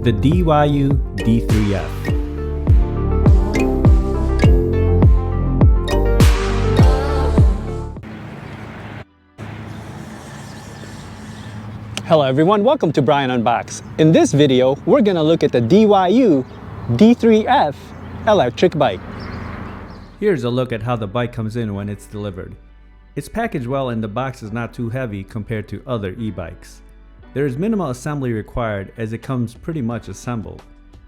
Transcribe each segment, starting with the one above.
the DYU D3F. Hello everyone, welcome to Brian Unboxed. In this video, we're going to look at the DYU D3F electric bike. Here's a look at how the bike comes in when it's delivered. It's packaged well and the box is not too heavy compared to other e-bikes. There is minimal assembly required as it comes pretty much assembled.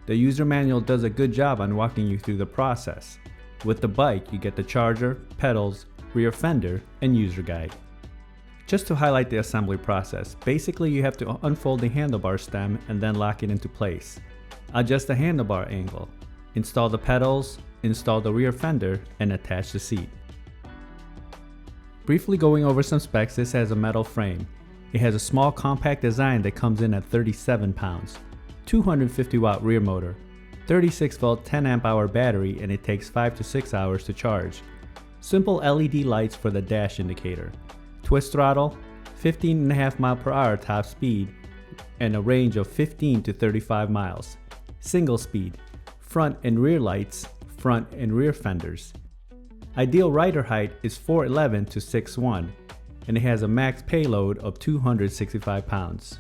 The user manual does a good job on walking you through the process. With the bike, you get the charger, pedals, rear fender, and user guide. Just to highlight the assembly process, basically you have to unfold the handlebar stem and then lock it into place. Adjust the handlebar angle, install the pedals, install the rear fender, and attach the seat. Briefly going over some specs, this has a metal frame. It has a small compact design that comes in at 37 pounds, 250 watt rear motor, 36 volt 10 amp hour battery, and it takes 5 to 6 hours to charge. Simple LED lights for the dash indicator. Twist throttle, 15.5 mph top speed, and a range of 15 to 35 miles. Single speed, front and rear lights, front and rear fenders. Ideal rider height is 4'11 to 6'1, and it has a max payload of 265 pounds.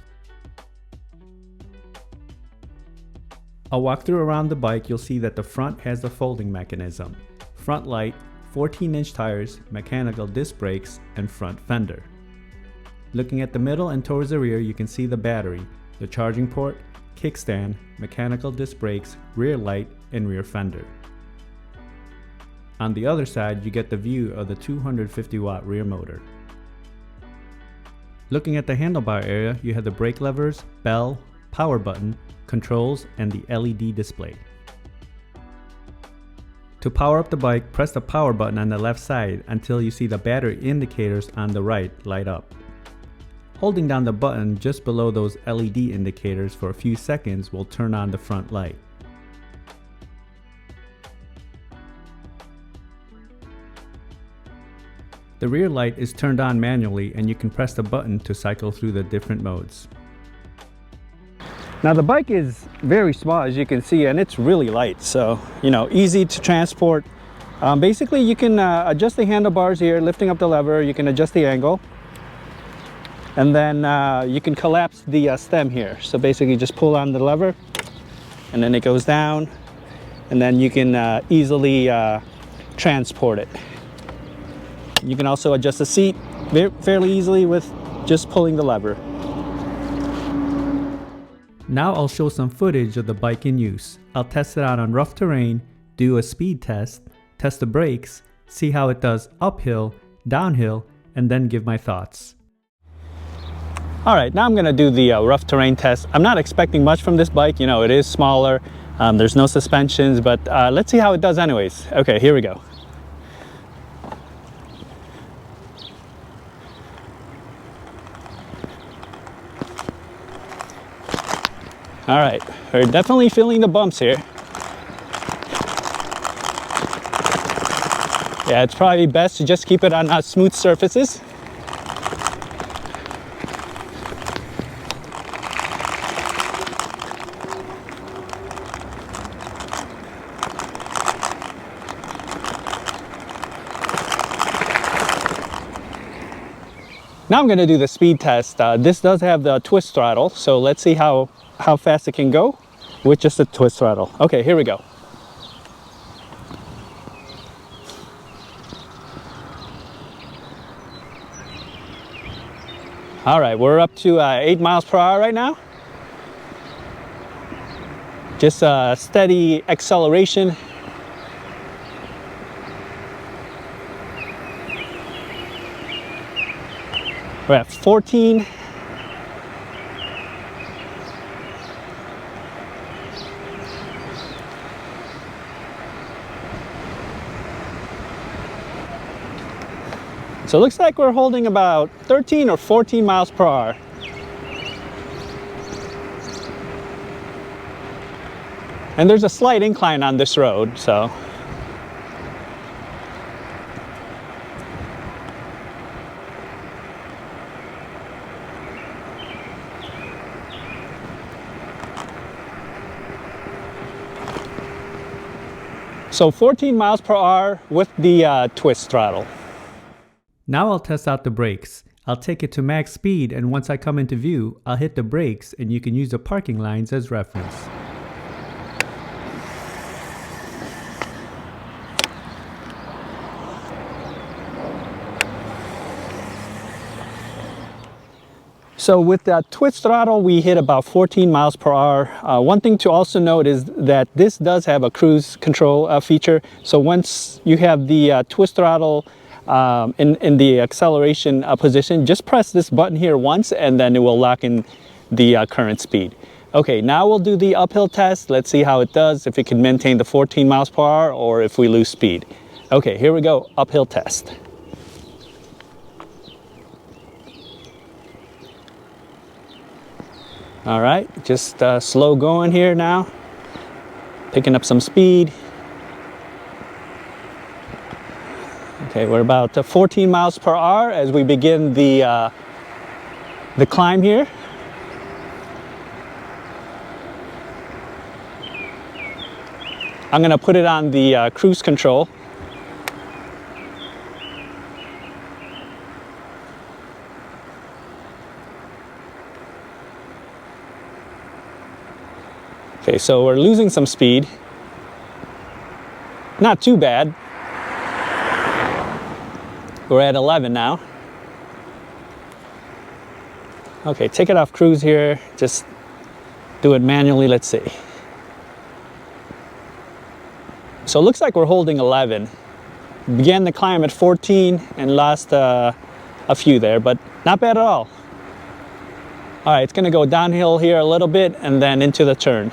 I'll walk through around the bike. You'll see that the front has the folding mechanism, front light, 14-inch tires, mechanical disc brakes, and front fender. Looking at the middle and towards the rear, you can see the battery, the charging port, kickstand, mechanical disc brakes, rear light, and rear fender. On the other side, you get the view of the 250 watt rear motor. Looking at the handlebar area, you have the brake levers, bell, power button, controls, and the LED display. To power up the bike, press the power button on the left side until you see the battery indicators on the right light up. Holding down the button just below those LED indicators for a few seconds will turn on the front light. The rear light is turned on manually and you can press the button to cycle through the different modes. Now the bike is very small, as you can see, and it's really light, so easy to transport. Basically you can adjust the handlebars here, lifting up the lever. You can adjust the angle, and then you can collapse the stem here. So basically just pull on the lever and then it goes down, and then you can easily transport it. You can also adjust the seat fairly easily with just pulling the lever. Now I'll show some footage of the bike in use. I'll test it out on rough terrain, do a speed test, test the brakes, see how it does uphill, downhill, and then give my thoughts. Alright, now I'm going to do the rough terrain test. I'm not expecting much from this bike, it is smaller, there's no suspensions, but let's see how it does anyways. Okay, here we go. All right, we're definitely feeling the bumps here. Yeah, it's probably best to just keep it on smooth surfaces. Now I'm going to do the speed test. This does have the twist throttle, so let's see how fast it can go with just a twist throttle. Okay, here we go. All right, we're up to 8 miles per hour right now. Just a steady acceleration. We're at 14. So it looks like we're holding about 13 or 14 miles per hour. And there's a slight incline on this road, so. So 14 miles per hour with the twist throttle. Now I'll test out the brakes. I'll take it to max speed, and once I come into view, I'll hit the brakes and you can use the parking lines as reference. So with that twist throttle, we hit about 14 miles per hour. One thing to also note is that this does have a cruise control feature. So once you have the twist throttle in the acceleration position, just press this button here once and then it will lock in the current speed. Okay, now we'll do the uphill test. Let's see how it does, if it can maintain the 14 miles per hour or if we lose speed. Okay, here we go, uphill test. All right, just slow going here now, picking up some speed. Okay, we're about 14 miles per hour as we begin the climb here. I'm gonna put it on the cruise control. Okay, so we're losing some speed. Not too bad. We're at 11 now. Okay, take it off cruise here. Just do it manually, let's see. So it looks like we're holding 11. Began the climb at 14 and lost a few there, but not bad at all. All right, it's gonna go downhill here a little bit and then into the turn.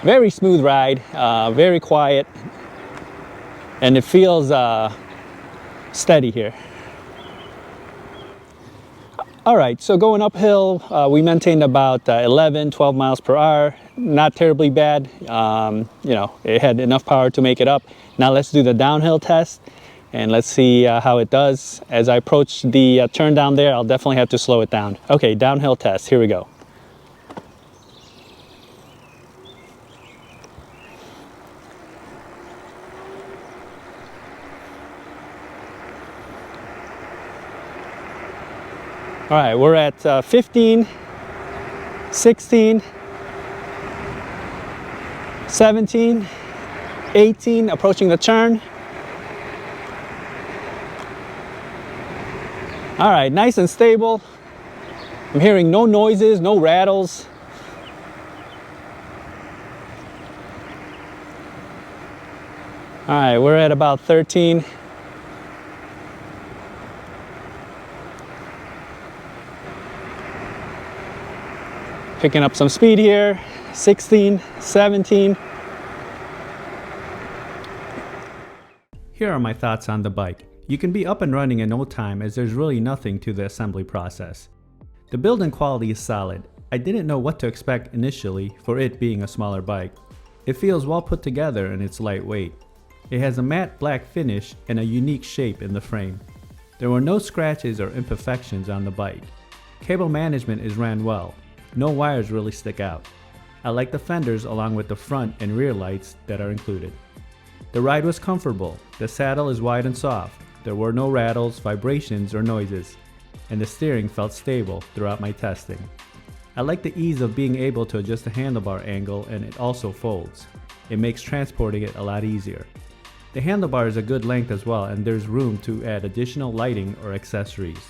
Very smooth ride, very quiet, and it feels steady here. All right, so going uphill, we maintained about 11, 12 miles per hour. Not terribly bad. You know, it had enough power to make it up. Now let's do the downhill test and let's see how it does. As I approach the turn down there, I'll definitely have to slow it down. Okay, downhill test, here we go. All right, we're at 15, 16, 17, 18, approaching the turn. All right, nice and stable. I'm hearing no noises, no rattles. All right, we're at about 13. Picking up some speed here, 16, 17. Here are my thoughts on the bike. You can be up and running in no time as there's really nothing to the assembly process. The build and quality is solid. I didn't know what to expect initially for it being a smaller bike. It feels well put together and it's lightweight. It has a matte black finish and a unique shape in the frame. There were no scratches or imperfections on the bike. Cable management is ran well. No wires really stick out. I like the fenders along with the front and rear lights that are included. The ride was comfortable. The saddle is wide and soft. There were no rattles, vibrations, or noises, and the steering felt stable throughout my testing. I like the ease of being able to adjust the handlebar angle, and it also folds. It makes transporting it a lot easier. The handlebar is a good length as well, and there's room to add additional lighting or accessories.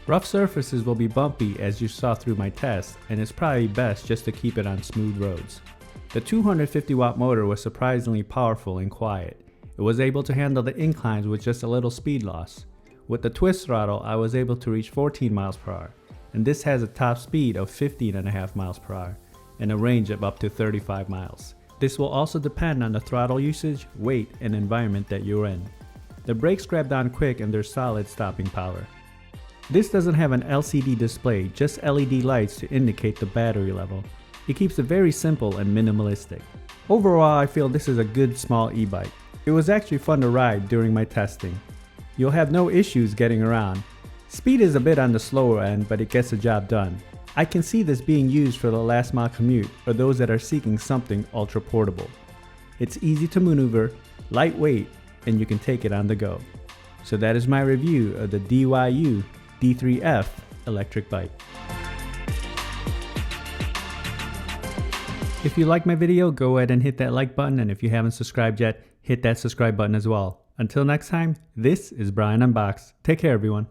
Rough surfaces will be bumpy as you saw through my test, and it's probably best just to keep it on smooth roads. The 250 watt motor was surprisingly powerful and quiet. It was able to handle the inclines with just a little speed loss. With the twist throttle, I was able to reach 14 miles per hour, and this has a top speed of 15.5 miles per hour and a range of up to 35 miles. This will also depend on the throttle usage, weight, and environment that you're in. The brakes grab down quick and there's solid stopping power. This doesn't have an LCD display, just LED lights to indicate the battery level. It keeps it very simple and minimalistic. Overall, I feel this is a good small e-bike. It was actually fun to ride during my testing. You'll have no issues getting around. Speed is a bit on the slower end, but it gets the job done. I can see this being used for the last mile commute or those that are seeking something ultra portable. It's easy to maneuver, lightweight, and you can take it on the go. So that is my review of the DYU D3F electric bike. If you like my video, go ahead and hit that like button, and if you haven't subscribed yet, hit that subscribe button as well. Until next time, this is Brian Unboxed. Take care, everyone.